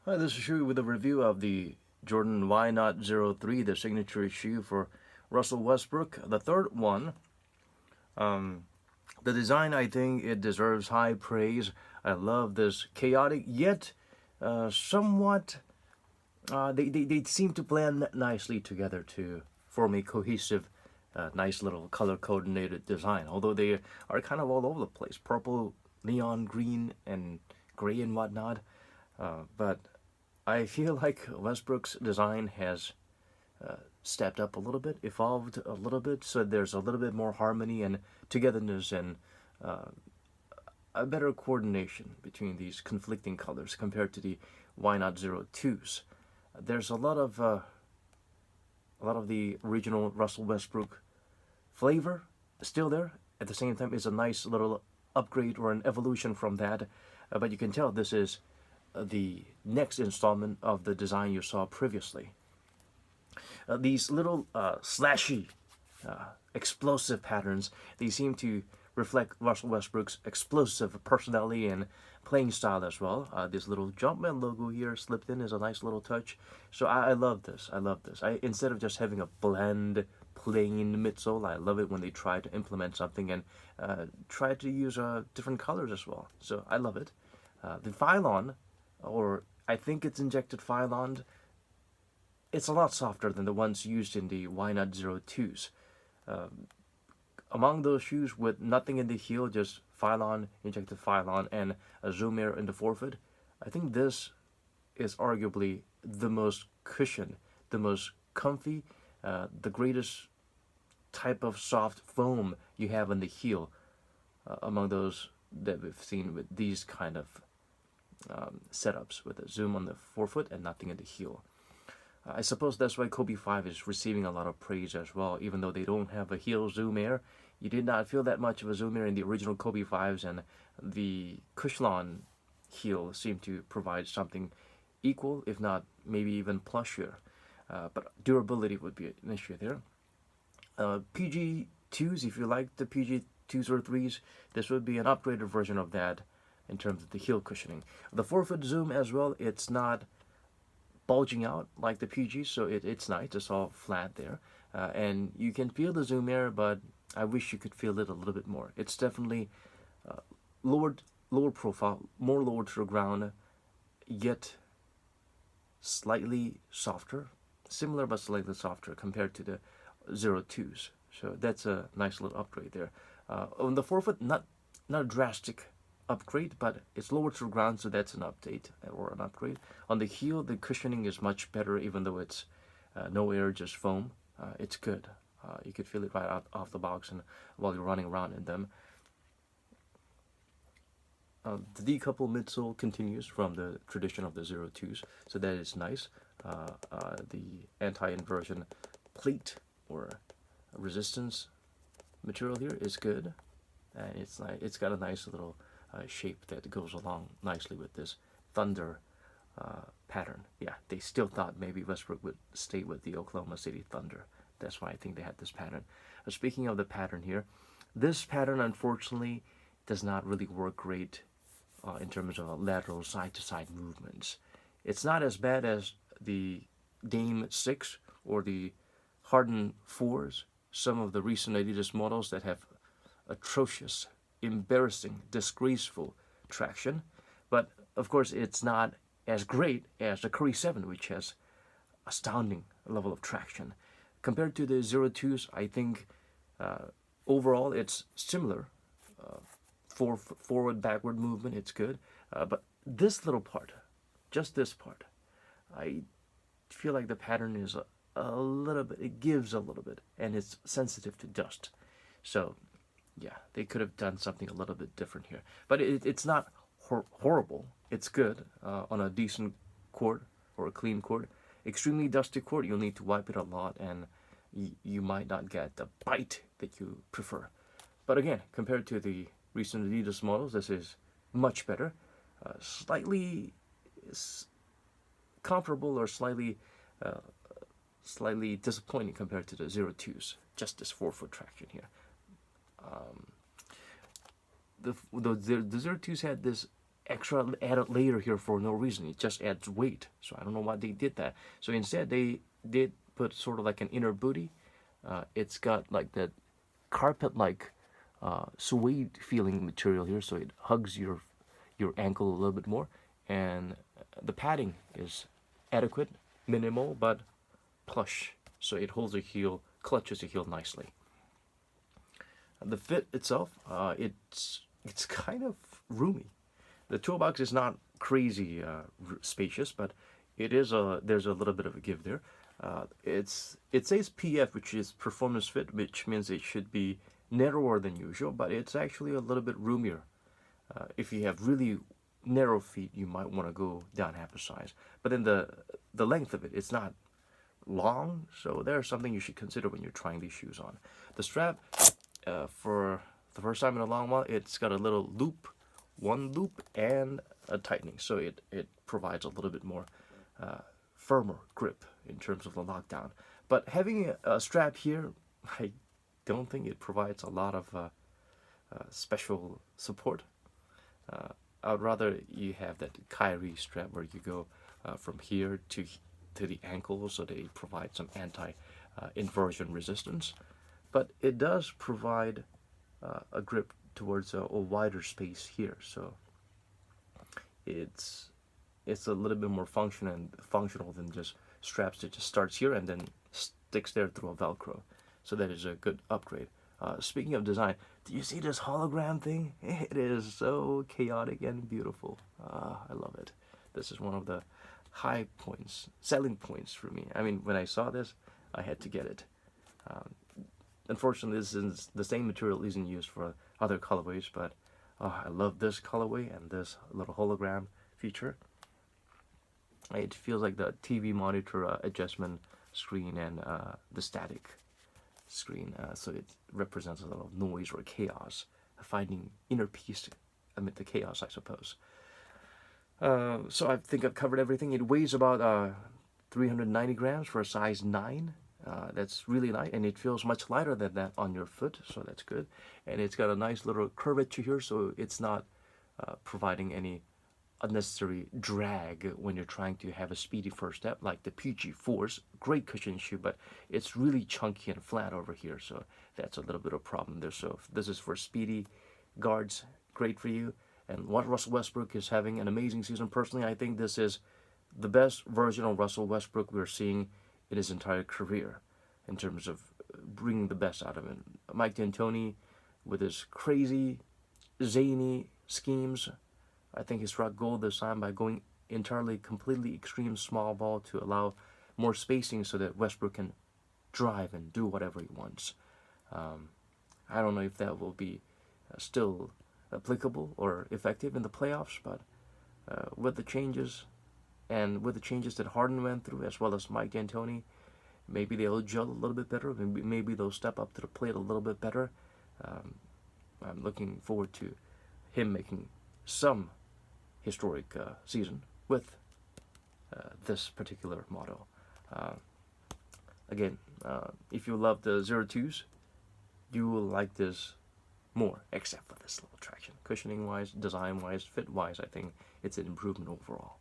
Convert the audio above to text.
Hi, this is Shu with a review of the Jordan Y Not 03, the signature shoe for Russell Westbrook. The third one, the design, I think it deserves high praise. I love this chaotic yet somewhat, they seem to blend nicely together to form a cohesive, nice little color coordinated design. Although they are kind of all over the place purple, neon green, and gray and whatnot. But I feel like Westbrook's design has stepped up a little bit, evolved a little bit, so there's a little bit more harmony and togetherness and a better coordination between these conflicting colors compared to the Y Not Zero Twos. There's a lot of the original Russell Westbrook flavor still there. At the same time, it's a nice little upgrade or an evolution from that. But you can tell this is the next installment of the design you saw previously. These little slashy, explosive patterns, they seem to reflect Russell Westbrook's explosive personality and playing style as well. This little Jumpman logo here slipped in is a nice little touch. So I love this. I love this. Instead of just having a bland, plain midsole, I love it when they try to implement something and try to use different colors as well. So I love it. The Phylon, or I think it's injected Phylon, it's a lot softer than the ones used in the Y Not Zero Twos. Among those shoes with nothing in the heel, just Phylon, injected Phylon, and a Zoom Air in the forefoot, I think this is arguably the most cushioned, the most comfy, the greatest type of soft foam you have in the heel among those that we've seen with these kind of setups with a zoom on the forefoot and nothing in the heel. I suppose that's why Kobe 5 is receiving a lot of praise as well, even though they don't have a heel zoom air. You did not feel that much of a zoom air in the original Kobe 5s, and the Cushlon heel seemed to provide something equal, if not maybe even plushier. But durability would be an issue there. PG2s, if you like the PG2s or 3s, this would be an upgraded version of that in terms of the heel cushioning. The forefoot zoom as well, it's not bulging out like the PG, so it's nice. It's all flat there, and you can feel the zoom air, but I wish you could feel it a little bit more. It's definitely lowered, lower profile, more lower to the ground, yet slightly softer, similar but slightly softer compared to the Zero Twos. So that's a nice little upgrade there. On the forefoot, not a drastic upgrade, but it's lower to the ground, so that's an update or an upgrade. On the heel, the cushioning is much better, even though it's no air, just foam. It's good. You could feel it right out off the box and while you're running around in them. The decouple midsole continues from the tradition of the Zero Twos, so that is nice. The anti-inversion plate or resistance material here is good, and it's got a nice little shape that goes along nicely with this thunder pattern. Yeah, they still thought maybe Westbrook would stay with the Oklahoma City Thunder. That's why I think they had this pattern. Speaking of the pattern here, this pattern unfortunately does not really work great in terms of lateral side-to-side movements. It's not as bad as the Dame 6 or the Harden 4s, some of the recent Adidas models that have atrocious, embarrassing, disgraceful traction. But of course, it's not as great as the Curry 7, which has astounding level of traction. Compared to the Zero Twos, I think overall it's similar. Forward, backward movement, it's good. But this little part, just this part, I feel like the pattern is a little bit, it gives a little bit, and it's sensitive to dust. So, yeah, they could have done something a little bit different here. But it's not horrible. It's good on a decent court or a clean court. Extremely dusty court, you'll need to wipe it a lot, and you might not get the bite that you prefer. But again, compared to the recent Adidas models, this is much better. Slightly comparable or slightly disappointing compared to the Zero Twos. Just this forefoot traction here. The Zero Twos had this extra added layer here for no reason. It just adds weight. So I don't know why they did that. So instead they did put sort of like an inner booty. It's got like that carpet-like suede feeling material here, so it hugs your ankle a little bit more, and the padding is adequate, minimal but plush, so it holds the heel, clutches the heel nicely. The fit itself, it's kind of roomy. The toolbox is not crazy spacious, but there's a little bit of a give there. It says PF, which is performance fit, which means it should be narrower than usual, but it's actually a little bit roomier. If you have really narrow feet, you might want to go down half a size. But then the length of it's not long, so there's something you should consider when you're trying these shoes on. The strap, for the first time in a long while, it's got a little loop, one loop, and a tightening, so it provides a little bit more firmer grip in terms of the lockdown. But having a strap here, I don't think it provides a lot of special support. I would rather you have that Kyrie strap where you go from here to the ankle, so they provide some anti-inversion resistance. But it does provide a grip towards a wider space here, so it's a little bit more functional than just straps that just starts here and then sticks there through a Velcro. So that is a good upgrade. Speaking of design, do you see this hologram thing? It is so chaotic and beautiful. I love it. This is one of the high points, selling points for me. I mean, when I saw this, I had to get it. Unfortunately, this is the same material isn't used for other colorways, but I love this colorway and this little hologram feature. It feels like the TV monitor adjustment screen and the static screen, so it represents a little noise or chaos, finding inner peace amid the chaos, I suppose. So I think I've covered everything. It weighs about 390 grams for a size 9. That's really light, and it feels much lighter than that on your foot, so that's good. And it's got a nice little curvature here, so it's not providing any unnecessary drag when you're trying to have a speedy first step, like the PG Force. Great cushion shoe, but it's really chunky and flat over here, so that's a little bit of a problem there. So if this is for speedy guards, great for you. And what Russell Westbrook is having an amazing season. Personally, I think this is the best version of Russell Westbrook we're seeing in his entire career in terms of bringing the best out of him. Mike D'Antoni, with his crazy, zany schemes, I think he struck gold this time by going entirely, completely extreme small ball to allow more spacing so that Westbrook can drive and do whatever he wants. I don't know if that will be still applicable or effective in the playoffs, but with the changes that Harden went through, as well as Mike D'Antoni, maybe they'll gel a little bit better. Maybe they'll step up to the plate a little bit better. I'm looking forward to him making some historic season with this particular model. Again, if you love the 02s, you will like this more, except for this little traction. Cushioning wise, design wise, fit wise, I think it's an improvement overall.